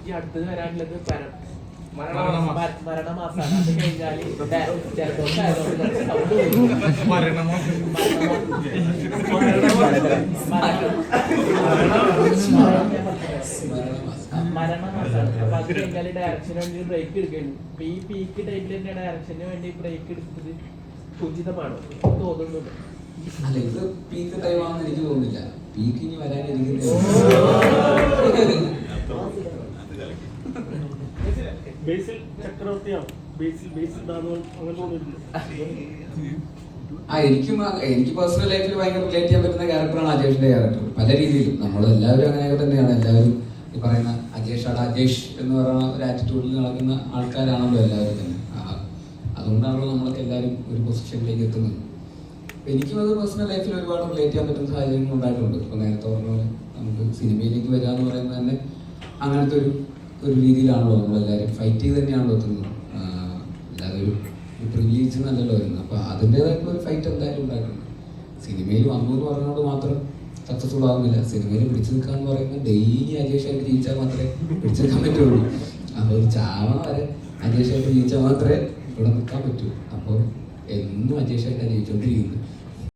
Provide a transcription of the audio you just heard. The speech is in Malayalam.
ഈ അടുത്തത് വരാനുള്ളത് മരണമാസാണ്. അത് കഴിഞ്ഞാല് ജലദോഷമായതുകൊണ്ട് മരണമാസാണ്. അപ്പൊ അത് കഴിഞ്ഞാല് ഡയറക്ഷന് വേണ്ടി ബ്രേക്ക് എടുക്കുന്നു. അപ്പൊ ഈ പീക്ക് ടൈമിൽ തന്നെ ഡയറക്ഷന് വേണ്ടി ബ്രേക്ക് എടുത്തത് ഉചിതമാണ് തോന്നുന്നുണ്ട്. അല്ല, ഇത് പീക്ക് ടൈം ആണെന്ന് എനിക്ക് തോന്നുന്നില്ല. പീക്ക് ഇനി വരാനിരിക്കുന്നത് എനിക്ക് പേഴ്സണൽ ലൈഫിൽ ഭയങ്കര റിലേറ്റ് ചെയ്യാൻ പറ്റുന്ന ക്യാരക്ടറാണ് അജേഷിന്റെ ക്യാരക്ടർ. പല രീതിയിലും നമ്മളെല്ലാവരും അങ്ങനെയൊക്കെ തന്നെയാണ്. എല്ലാവരും ഈ പറയുന്ന അജേഷാണ് അജേഷ് എന്ന് പറയുന്ന ഒരു ആറ്റിറ്റ്യൂഡിൽ നടക്കുന്ന ആൾക്കാരാണല്ലോ എല്ലാവരും തന്നെ. അതുകൊണ്ടാണല്ലോ നമ്മളൊക്കെ എല്ലാവരും ഒരു പൊസിഷനിലേക്ക് എത്തുന്നത്. എനിക്കും അത് പേഴ്സണൽ ലൈഫിൽ ഒരുപാട് റിലേറ്റ് ചെയ്യാൻ പറ്റുന്ന സാഹചര്യങ്ങൾ ഉണ്ടായിട്ടുണ്ട്. ഇപ്പൊ നേരത്തെ പറഞ്ഞ പോലെ നമുക്ക് സിനിമയിലേക്ക് വരിക എന്ന് പറയുന്നത് തന്നെ അങ്ങനത്തെ ഒരു രീതിയിലാണല്ലോ നമ്മളെല്ലാവരും ഫൈറ്റ് ചെയ്ത് തന്നെയാണല്ലോ എത്തുന്നത്. അല്ലാതെ ഒരു പ്രിവിലേജ് എന്നല്ലല്ലോ വരുന്നത്. അപ്പൊ അതിൻ്റെതായിട്ടുള്ള ഒരു ഫൈറ്റ് എന്തായാലും ഉണ്ടായിട്ടുണ്ട്. സിനിമയിൽ വന്നു എന്ന് പറഞ്ഞതുകൊണ്ട് മാത്രം സക്സസ്ഫുൾ ആവുന്നില്ല. സിനിമയിൽ പിടിച്ചു നിൽക്കുക എന്ന് പറയുന്നത് ഡെയിലി അജേഷായിട്ട് ജീവിച്ചാൽ മാത്രമേ പിടിച്ചു നിൽക്കാൻ പറ്റുള്ളൂ. അപ്പോൾ ഒരു ചാവണ വരെ അജേഷായിട്ട് ജീവിച്ചാൽ മാത്രമേ ഇവിടെ നിൽക്കാൻ പറ്റൂ. അപ്പോൾ എന്നും അജേഷായിട്ടാണ് ജീവിച്ചുകൊണ്ടിരിക്കുന്നത്.